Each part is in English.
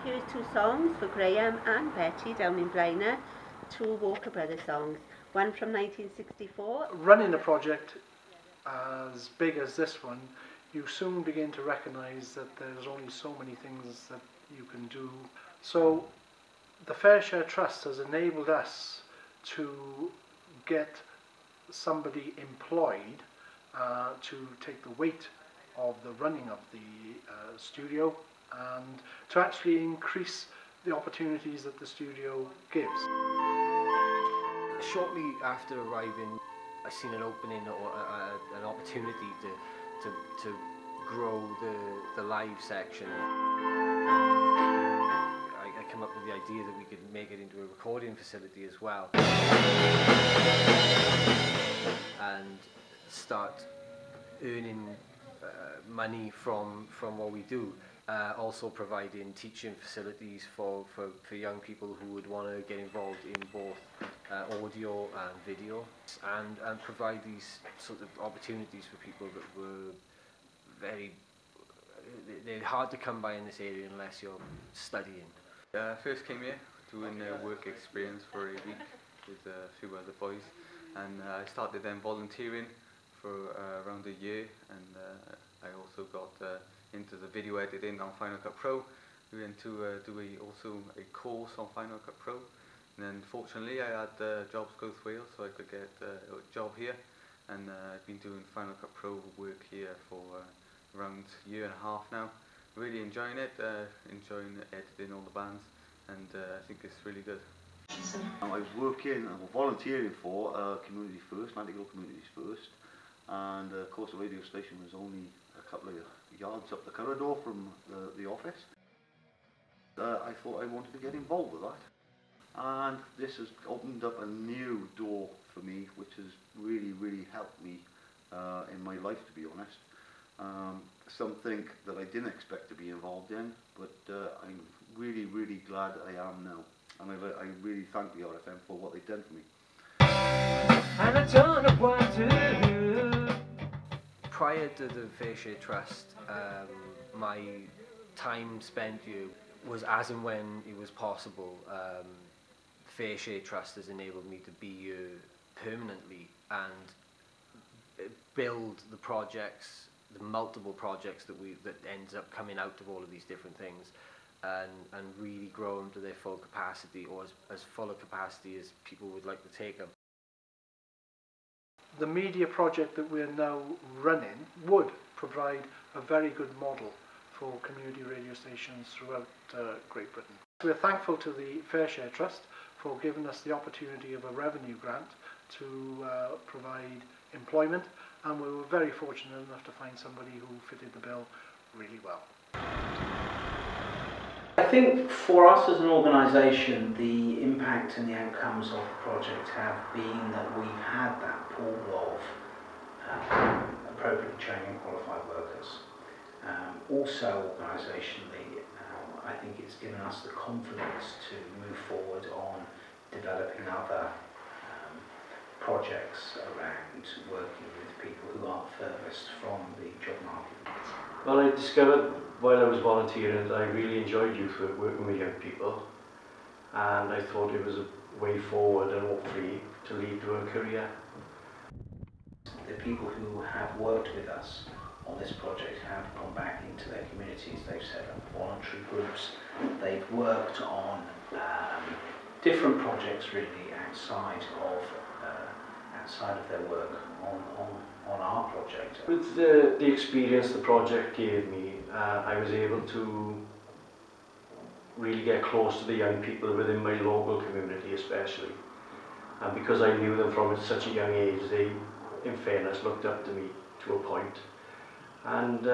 Here's two songs for Graham and Betty down in Blaenau, two Walker Brothers songs, one from 1964. Running a project as big as this one, you soon begin to recognise that there's only so many things that you can do. So the Fair Share Trust has enabled us to get somebody employed to take the weight of the running of the studio and to actually increase the opportunities that the studio gives. Shortly after arriving, I seen an opening or an opportunity to grow the live section. I came up with the idea that we could make it into a recording facility as well and start earning money from what we do. Also providing teaching facilities for young people who would want to get involved in both audio and video, and provide these sort of opportunities for people that were they're hard to come by in this area unless you're studying. I first came here doing a work experience for a week with a few other boys, and I started then volunteering for around a year, and I also got into the video editing on Final Cut Pro. We went to do also a course on Final Cut Pro, and then fortunately I had jobs go through Wales, so I could get a job here, and I've been doing Final Cut Pro work here for around a year and a half now. Really enjoying it, enjoying editing all the bands, and I think it's really good. I was working, volunteering for Community First, Antigo Communities First, and of course the radio station was only a couple of yards up the corridor from the office. I thought I wanted to get involved with that, and this has opened up a new door for me, which has really helped me in my life, to be honest. Something that I didn't expect to be involved in, but I'm really glad I am now, and I really thank the BRfm for what they've done for me. And I don't know what to do. Prior to the Fair Share Trust, my time spent here was as and when it was possible. Fair Share Trust has enabled me to be here permanently and build the projects, the multiple projects that ends up coming out of all of these different things, and really grow them to their full capacity, or as full a capacity as people would like to take them. The media project that we're now running would provide a very good model for community radio stations throughout Great Britain. We're thankful to the Fair Share Trust for giving us the opportunity of a revenue grant to provide employment, and we were very fortunate enough to find somebody who fitted the bill really well. I think for us as an organisation, the impact and the outcomes of the project have been that we've had that pool of appropriately trained and qualified workers. Also organisationally, I think it's given us the confidence to move forward on developing other projects around working with people who are furthest from the job market. Well, I discovered while I was volunteering that I really enjoyed youth work, working with young people, and I thought it was a way forward and hopefully to lead to a career. The people who have worked with us on this project have gone back into their communities, they've set up voluntary groups, they've worked on different projects really outside of their work on our project. With the experience the project gave me, I was able to really get close to the young people within my local community especially. And because I knew them from such a young age, they, in fairness, looked up to me to a point. And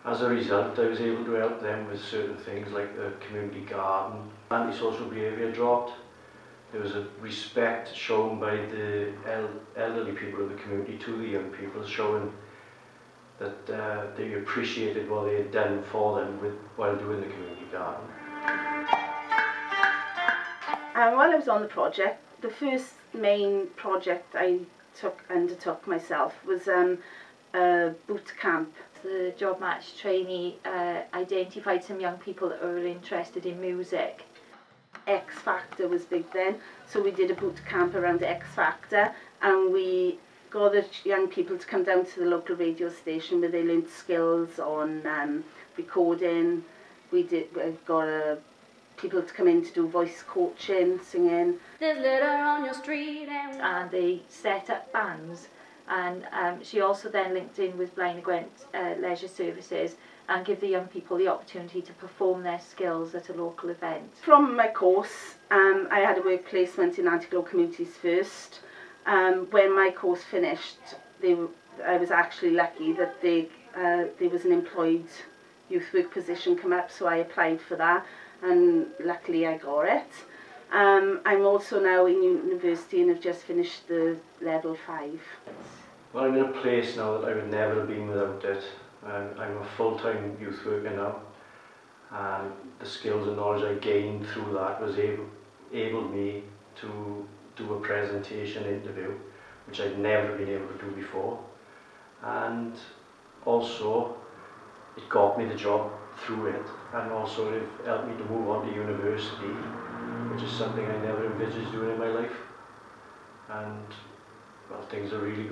as a result, I was able to help them with certain things like the community garden. Antisocial behaviour dropped. There was a respect shown by the elderly people of the community to the young people, showing that they appreciated what they had done for them while doing the community garden. While I was on the project, the first main project I undertook myself was a boot camp. The job match trainee identified some young people that were interested in music. X Factor was big then, so we did a boot camp around X Factor, and we got the young people to come down to the local radio station where they learned skills on recording. We got people to come in to do voice coaching, singing. There's litter on your street, and they set up bands. And she also then linked in with Blaenau Gwent Leisure Services and give the young people the opportunity to perform their skills at a local event. From my course, I had a work placement in Anti-Glow Communities first. When my course finished, I was actually lucky that there was an employed youth work position come up, so I applied for that, and luckily I got it. I'm also now in university and have just finished the level 5. Well, I'm in a place now that I would never have been without it. I'm a full-time youth worker now, and the skills and knowledge I gained through that was enabled me to do a presentation interview, which I'd never been able to do before, and also it got me the job through it, and also it helped me to move on to university, which is something I never envisaged doing in my life. And well, things are really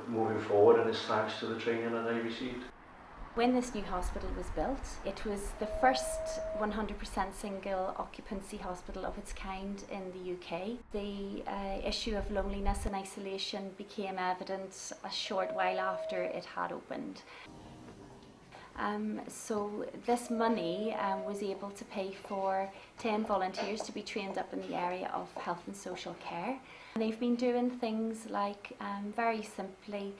moving forward, and it's thanks to the training that I received. When this new hospital was built, it was the first 100% single occupancy hospital of its kind in the UK. The issue of loneliness and isolation became evident a short while after it had opened. So this money was able to pay for 10 volunteers to be trained up in the area of health and social care. And they've been doing things like, very simply,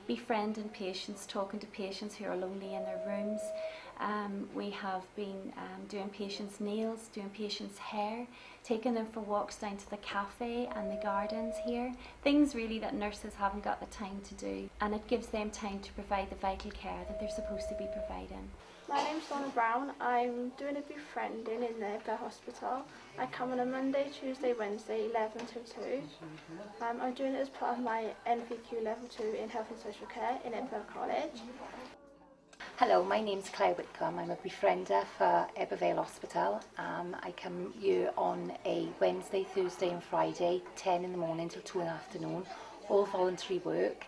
befriending patients, talking to patients who are lonely in their rooms. We have been doing patients' nails, doing patients' hair, taking them for walks down to the cafe and the gardens here. Things really that nurses haven't got the time to do, and it gives them time to provide the vital care that they're supposed to be providing. My name's Donna Brown. I'm doing a befriending in the hospital. I come on a Monday, Tuesday, Wednesday, 11 till 2. I'm doing it as part of my NVQ level 2 in health and social care in Edinburgh College. Hello, my name's Clare Whitcombe. I'm a befriender for Ebervale Hospital. I come here on a Wednesday, Thursday and Friday, 10 in the morning till 2 in the afternoon, all voluntary work.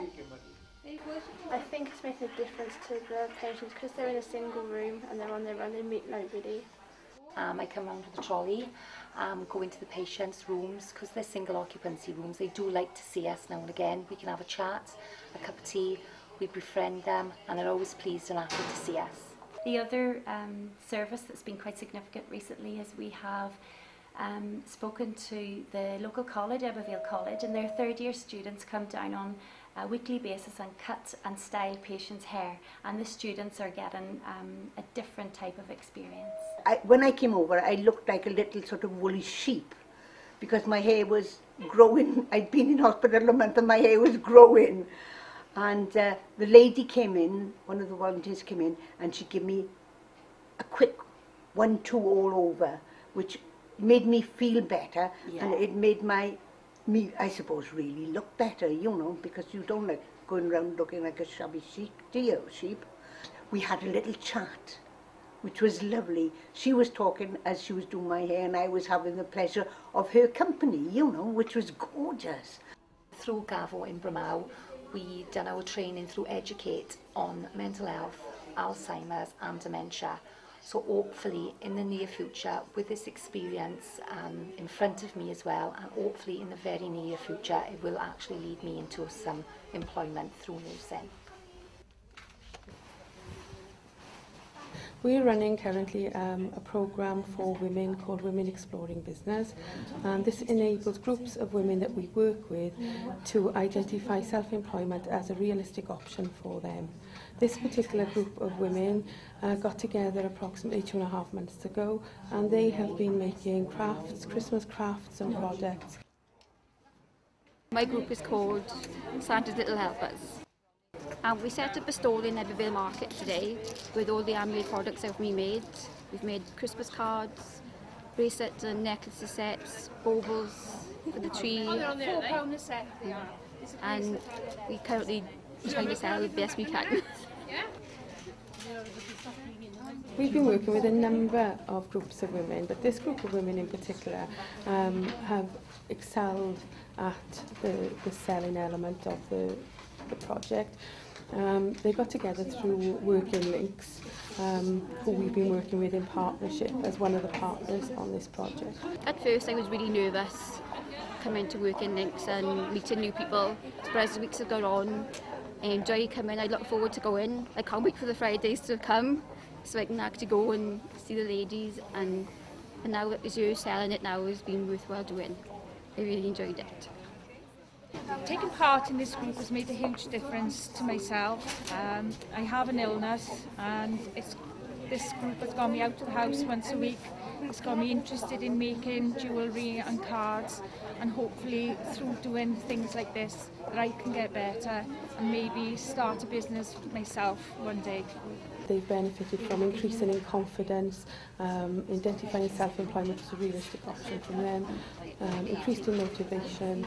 I think it's making a difference to the patients because they're in a single room and they're on their own, they meet nobody. I come round with a trolley, go into the patients' rooms because they're single occupancy rooms. They do like to see us now and again. We can have a chat, a cup of tea, we befriend them, and they're always pleased and happy to see us. The other service that's been quite significant recently is we have spoken to the local college, Ebervale College, and their third-year students come down on a weekly basis and cut and style patients' hair, and the students are getting a different type of experience. When I came over, I looked like a little sort of woolly sheep because my hair was growing. I'd been in hospital a month and my hair was growing. And the lady came in, one of the volunteers came in, and she gave me a quick 1-2 all over, which made me feel better, and it made me, I suppose, really look better, you know, because you don't like going around looking like a shabby sheep, do you, sheep? We had a little chat, which was lovely. She was talking as she was doing my hair, and I was having the pleasure of her company, you know, which was gorgeous. Through Gavo in Blaenau, we done our training through Educate on mental health, Alzheimer's and dementia. So hopefully in the near future, with this experience in front of me as well, and hopefully in the very near future, it will actually lead me into some employment through nursing. We're running currently a programme for women called Women Exploring Business, and this enables groups of women that we work with to identify self-employment as a realistic option for them. This particular group of women got together approximately 2.5 months ago, and they have been making crafts, Christmas crafts and products. My group is called Santa's Little Helpers. And we set up a stall in Ebervale Market today with all the handmade products that we made. We've made Christmas cards, bracelets and necklaces sets, baubles for the tree. Oh, they're on there, £4 a set. And we currently trying to sell the best we can. We've been working with a number of groups of women, but this group of women in particular have excelled at the selling element of the project. They got together through Working Links, who we've been working with in partnership as one of the partners on this project. At first I was really nervous coming to Working Links and meeting new people, but as the weeks have gone on, I enjoy coming. I look forward to going. I can't wait for the Fridays to come so I can actually go and see the ladies, and now that you're selling it now has been worthwhile doing. I really enjoyed it. Taking part in this group has made a huge difference to myself. I have an illness, and this group has got me out of the house once a week. It's got me interested in making jewellery and cards, and hopefully through doing things like this that I can get better and maybe start a business myself one day. They've benefited from increasing in confidence, identifying self-employment as a realistic option from them, increased in motivation.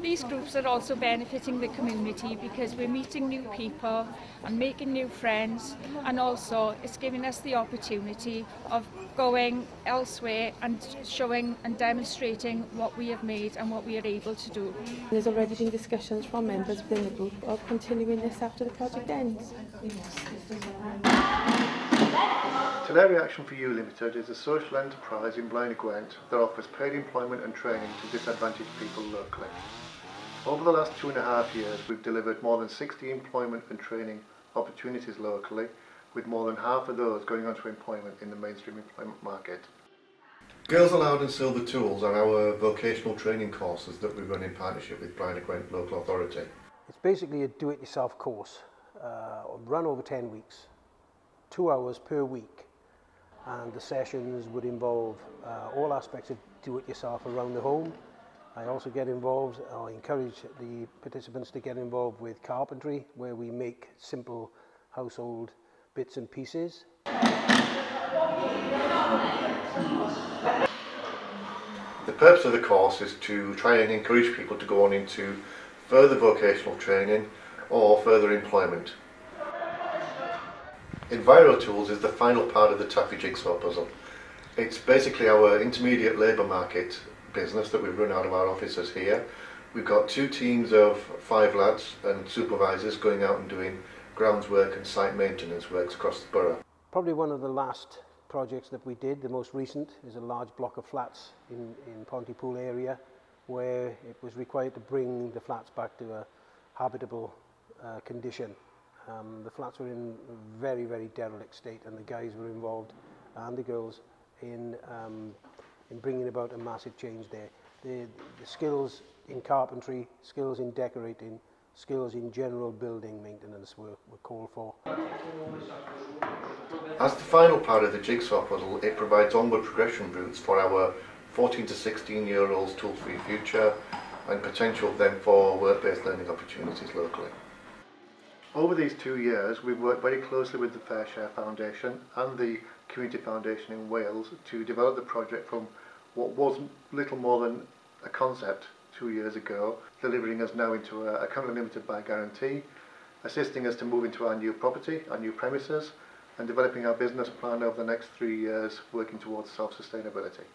These groups are also benefiting the community because we're meeting new people and making new friends, and also it's giving us the opportunity of going elsewhere and showing and demonstrating what we have made and what we are able to do. There's already been discussions from members within the group of continuing this after the project ends. Tillery Action for You Limited is a social enterprise in Blaenau Gwent that offers paid employment and training to disadvantaged people locally. Over the last 2.5 years, we've delivered more than 60 employment and training opportunities locally, with more than half of those going on to employment in the mainstream employment market. Girls Allowed and Silver Tools are our vocational training courses that we run in partnership with Blaenau Gwent Local Authority. It's basically a do-it-yourself course, run over 10 weeks, 2 hours per week, and the sessions would involve all aspects of do-it-yourself around the home. I also get involved, I encourage the participants to get involved with carpentry, where we make simple household bits and pieces. The purpose of the course is to try and encourage people to go on into further vocational training or further employment. Enviro Tools is the final part of the taffy jigsaw puzzle. It's basically our intermediate labour market business that we run out of our offices here. We've got 2 teams of 5 lads and supervisors going out and doing grounds work and site maintenance works across the borough. Probably one of the last projects that we did, the most recent, is a large block of flats in Pontypool area, where it was required to bring the flats back to a habitable condition. The flats were in a very, very derelict state, and the guys were involved, and the girls, in bringing about a massive change there. The skills in carpentry, skills in decorating, skills in general building maintenance were called for. As the final part of the jigsaw puzzle, it provides onward progression routes for our 14 to 16-year-olds tool-free future and potential then for work-based learning opportunities locally. Over these 2 years, we've worked very closely with the Fair Share Foundation and the Community Foundation in Wales to develop the project from what was little more than a concept 2 years ago, delivering us now into a company limited by guarantee, assisting us to move into our new property, our new premises, and developing our business plan over the next 3 years, working towards self-sustainability.